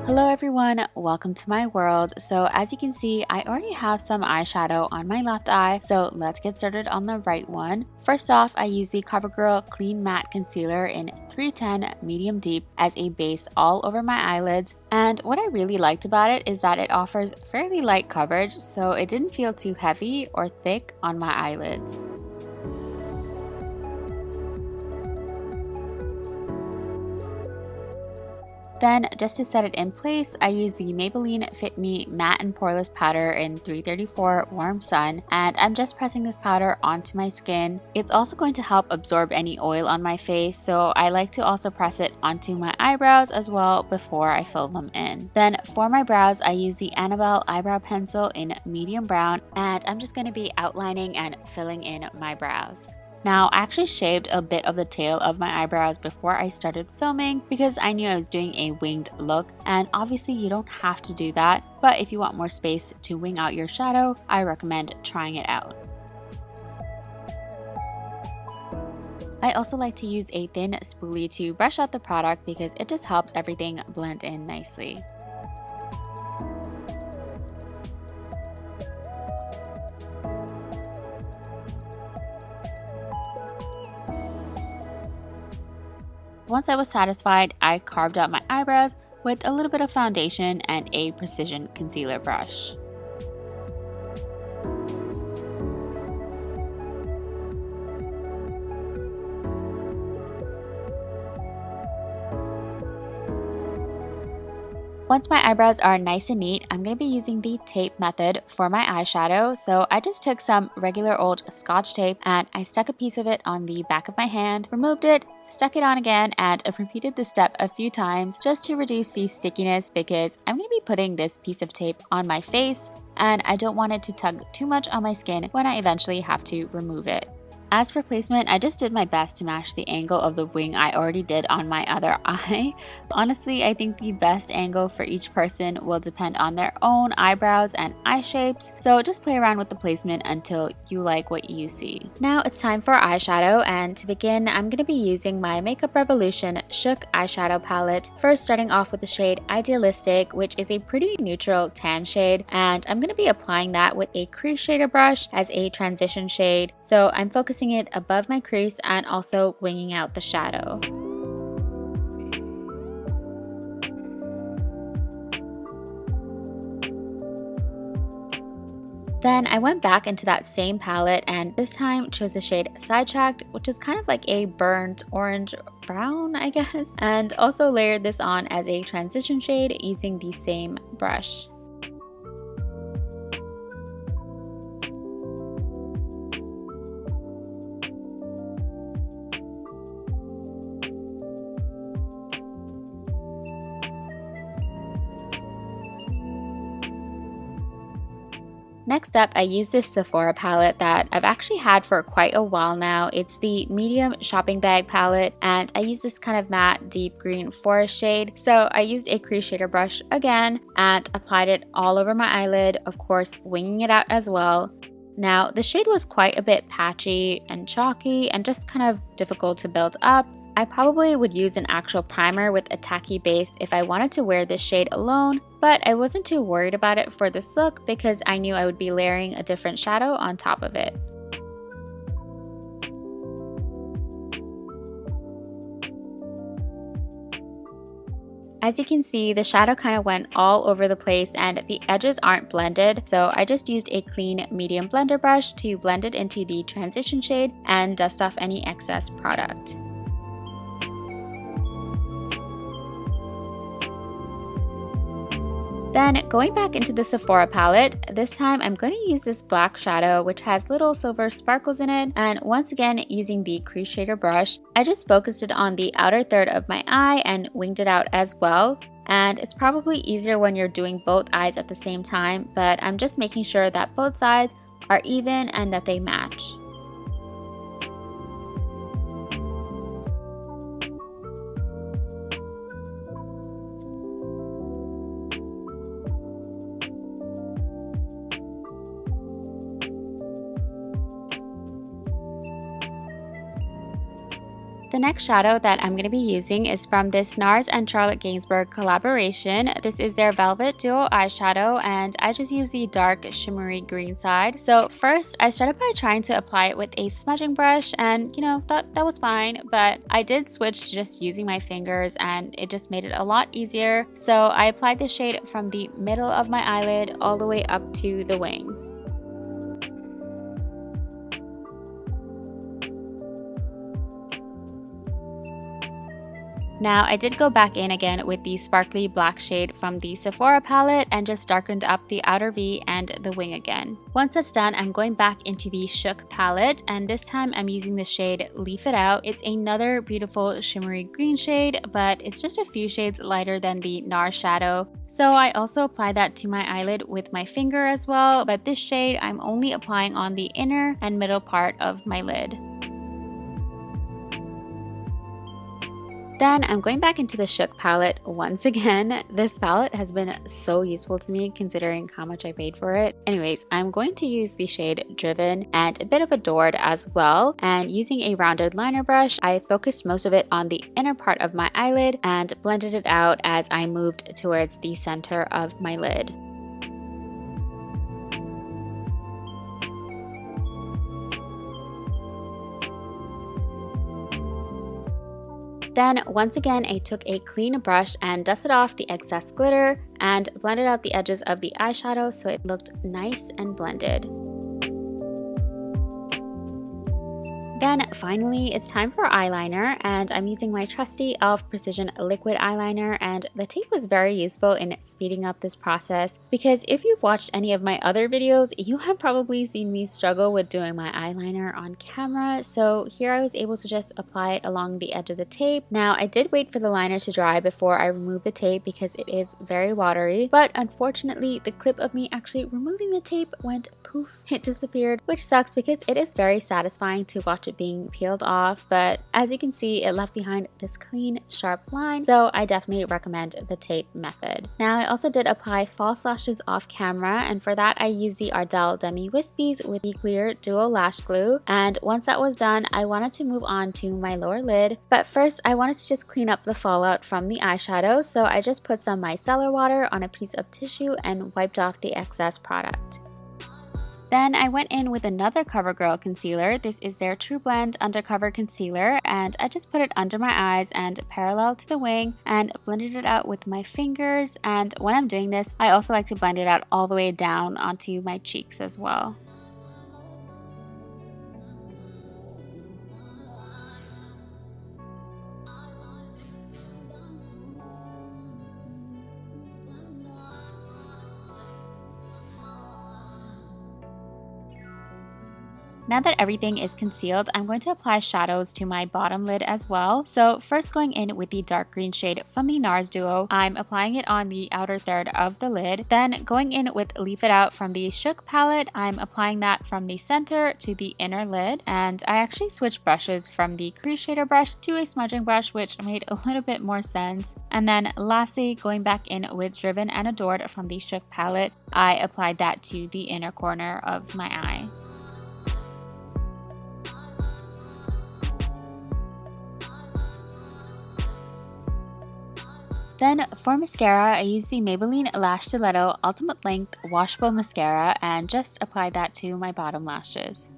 Hello everyone, welcome to my world. So as you can see, I already have some eyeshadow on my left eye, so let's get started on the right one. First off, I use the Covergirl Clean Matte Concealer in 310 Medium Deep as a base all over my eyelids. And what I really liked about it is that it offers fairly light coverage, so it didn't feel too heavy or thick on my eyelids. Then, just to set it in place, I use the Maybelline Fit Me Matte and Poreless Powder in 334 Warm Sun, and I'm just pressing this powder onto my skin. It's also going to help absorb any oil on my face, so I like to also press it onto my eyebrows as well before I fill them in. Then, for my brows, I use the Annabelle Eyebrow Pencil in Medium Brown, and I'm just going to be outlining and filling in my brows. Now, I actually shaved a bit of the tail of my eyebrows before I started filming because I knew I was doing a winged look, and obviously you don't have to do that, but if you want more space to wing out your shadow, I recommend trying it out. I also like to use a thin spoolie to brush out the product because it just helps everything blend in nicely. Once I was satisfied, I carved out my eyebrows with a little bit of foundation and a precision concealer brush. Once my eyebrows are nice and neat, I'm going to be using the tape method for my eyeshadow. So I just took some regular old Scotch tape and I stuck a piece of it on the back of my hand, removed it, stuck it on again, and I've repeated the step a few times just to reduce the stickiness because I'm going to be putting this piece of tape on my face and I don't want it to tug too much on my skin when I eventually have to remove it. As for placement, I just did my best to match the angle of the wing I already did on my other eye. Honestly, I think the best angle for each person will depend on their own eyebrows and eye shapes, so just play around with the placement until you like what you see. Now it's time for eyeshadow, and to begin, I'm going to be using my Makeup Revolution Shook eyeshadow palette. First, starting off with the shade Idealistic, which is a pretty neutral tan shade, and I'm going to be applying that with a crease shader brush as a transition shade. So I'm focusing it above my crease and also winging out the shadow. Then I went back into that same palette and this time chose the shade Sidetracked, which is kind of like a burnt orange brown, I guess, and also layered this on as a transition shade using the same brush. Next up, I use this Sephora palette that I've actually had for quite a while now. It's the medium shopping bag palette, and I use this kind of matte deep green forest shade. So I used a crease shader brush again and applied it all over my eyelid, of course winging it out as well. Now the shade was quite a bit patchy and chalky and just kind of difficult to build up. I probably would use an actual primer with a tacky base if I wanted to wear this shade alone, but I wasn't too worried about it for this look because I knew I would be layering a different shadow on top of it. As you can see, the shadow kind of went all over the place and the edges aren't blended, so I just used a clean medium blender brush to blend it into the transition shade and dust off any excess product. Then going back into the Sephora palette, this time I'm going to use this black shadow which has little silver sparkles in it, and once again using the crease shader brush, I just focused it on the outer third of my eye and winged it out as well. And it's probably easier when you're doing both eyes at the same time, but I'm just making sure that both sides are even and that they match. The next shadow that I'm going to be using is from this Nars and Gainsbourg collaboration. This is their Velvet Duo eyeshadow, and I just use the dark shimmery green side. So first I started by trying to apply it with a smudging brush, and that was fine, but I did switch to just using my fingers and it just made it a lot easier. So I applied the shade from the middle of my eyelid all the way up to the wing. Now I did go back in again with the sparkly black shade from the Sephora palette and just darkened up the outer V and the wing again. Once that's done, I'm going back into the Shook palette, and this time I'm using the shade Leaf It Out. It's another beautiful shimmery green shade, but it's just a few shades lighter than the Nars shadow. So I also apply that to my eyelid with my finger as well, but this shade I'm only applying on the inner and middle part of my lid. Then I'm going back into the Shook palette once again. This palette has been so useful to me considering how much I paid for it. Anyways, I'm going to use the shade Driven and a bit of Adored as well. And using a rounded liner brush, I focused most of it on the inner part of my eyelid and blended it out as I moved towards the center of my lid. Then once again, I took a clean brush and dusted off the excess glitter and blended out the edges of the eyeshadow so it looked nice and blended. Then finally, it's time for eyeliner, and I'm using my trusty e.l.f. Precision Liquid Eyeliner, and the tape was very useful in speeding up this process because if you've watched any of my other videos, you have probably seen me struggle with doing my eyeliner on camera, so here I was able to just apply it along the edge of the tape. Now, I did wait for the liner to dry before I removed the tape because it is very watery, but unfortunately, the clip of me actually removing the tape went poof, it disappeared, which sucks because it is very satisfying to watch it being peeled off, but as you can see, it left behind this clean, sharp line, so I definitely recommend the tape method. Now, I also did apply false lashes off camera, and for that, I used the Ardell Demi Wispies with the clear duo lash glue, and once that was done, I wanted to move on to my lower lid, but first, I wanted to just clean up the fallout from the eyeshadow, so I just put some micellar water on a piece of tissue and wiped off the excess product. Then I went in with another Covergirl concealer. This is their Trublend Undercover concealer, and I just put it under my eyes and parallel to the wing and blended it out with my fingers. And when I'm doing this, I also like to blend it out all the way down onto my cheeks as well. Now that everything is concealed, I'm going to apply shadows to my bottom lid as well. So first going in with the dark green shade from the Nars duo, I'm applying it on the outer third of the lid. Then going in with Leaf It Out from the Shook palette, I'm applying that from the center to the inner lid. And I actually switched brushes from the crease shader brush to a smudging brush, which made a little bit more sense. And then lastly, going back in with Driven and Adored from the Shook palette, I applied that to the inner corner of my eye. Then for mascara, I used the Maybelline Lash Stiletto Ultimate Length Washable Mascara and just applied that to my bottom lashes.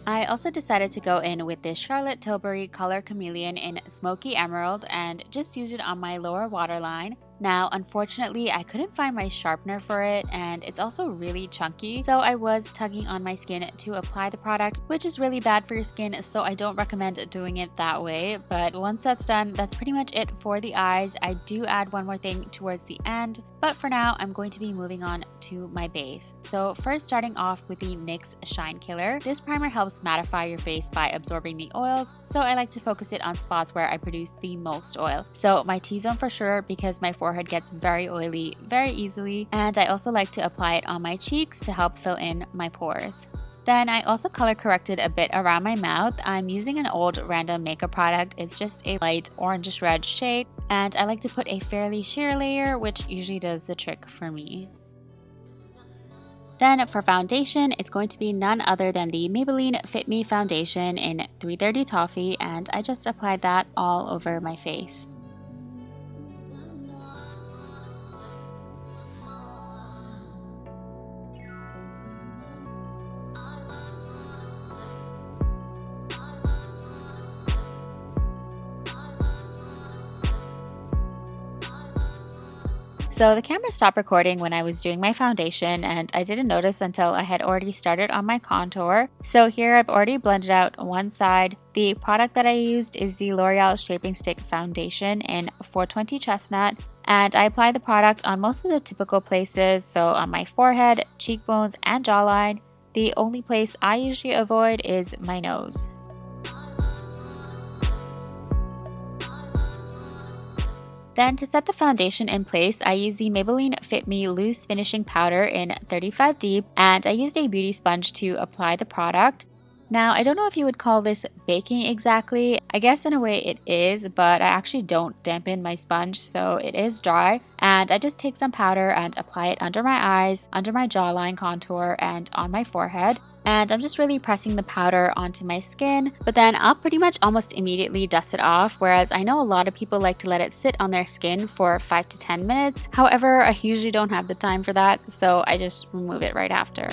I also decided to go in with this Charlotte Tilbury Color Chameleon in Smoky Emerald and just use it on my lower waterline. Now, unfortunately, I couldn't find my sharpener for it, and it's also really chunky, so I was tugging on my skin to apply the product, which is really bad for your skin, so I don't recommend doing it that way. But once that's done, that's pretty much it for the eyes. I do add one more thing towards the end, but for now, I'm going to be moving on to my base. So first, starting off with the NYX Shine Killer. This primer helps mattify your face by absorbing the oils, so I like to focus it on spots where I produce the most oil. So my T-zone for sure, because my forehead gets very oily very easily, and I also like to apply it on my cheeks to help fill in my pores. Then I also color corrected a bit around my mouth. I'm using an old random makeup product. It's just a light orangish red shade, and I like to put a fairly sheer layer, which usually does the trick for me. Then for foundation, it's going to be none other than the Maybelline Fit Me foundation in 330 Toffee, and I just applied that all over my face. So the camera stopped recording when I was doing my foundation, and I didn't notice until I had already started on my contour. So here I've already blended out one side. The product that I used is the L'Oreal Shaping Stick Foundation in 420 Chestnut, and I applied the product on most of the typical places, so on my forehead, cheekbones, and jawline. The only place I usually avoid is my nose. Then to set the foundation in place, I used the Maybelline Fit Me Loose Finishing Powder in 35 Deep, and I used a beauty sponge to apply the product. Now, I don't know if you would call this baking exactly. I guess in a way it is, but I actually don't dampen my sponge, so it is dry. And I just take some powder and apply it under my eyes, under my jawline contour, and on my forehead. And I'm just really pressing the powder onto my skin, but then I'll pretty much almost immediately dust it off, whereas I know a lot of people like to let it sit on their skin for 5 to 10 minutes. However, I usually don't have the time for that, so I just remove it right after.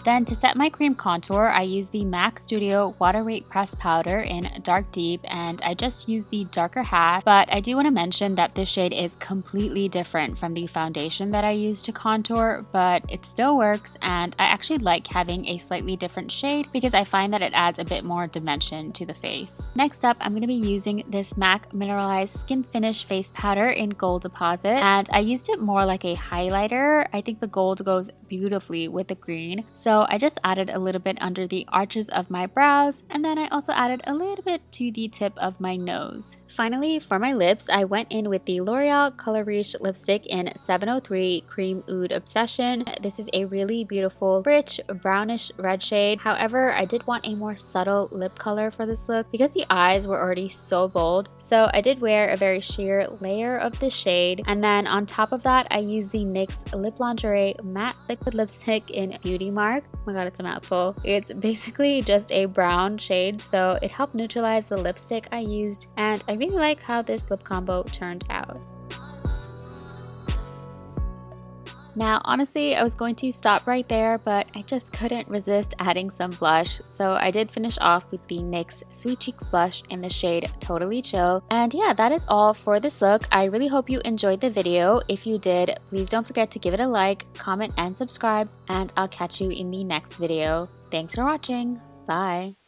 Then to set my cream contour, I use the MAC Studio Waterweight Pressed Powder in Dark Deep, and I just use the darker half, but I do want to mention that this shade is completely different from the foundation that I use to contour, but it still works, and I actually like having a slightly different shade because I find that it adds a bit more dimension to the face. Next up, I'm going to be using this MAC Mineralized Skin Finish Face Powder in Gold Deposit, and I used it more like a highlighter. I think the gold goes beautifully with the green, so I just added a little bit under the arches of my brows, and then I also added a little bit to the tip of my nose. Finally, for my lips, I went in with the L'Oreal Color Riche lipstick in 703 Cream Oud Obsession. This is a really beautiful, rich, brownish red shade. However, I did want a more subtle lip color for this look because the eyes were already so bold. So I did wear a very sheer layer of the shade, and then on top of that, I used the NYX Lip Lingerie Matte Liquid Lipstick in Beauty Mark. Oh my god, it's a mouthful. It's basically just a brown shade, so it helped neutralize the lipstick I used, and I really like how this lip combo turned out. Now, honestly, I was going to stop right there, but I just couldn't resist adding some blush, so I did finish off with the NYX Sweet Cheeks blush in the shade Totally Chill. And yeah, that is all for this look. I really hope you enjoyed the video. If you did, please don't forget to give it a like, comment, and subscribe, and I'll catch you in the next video. Thanks for watching. Bye.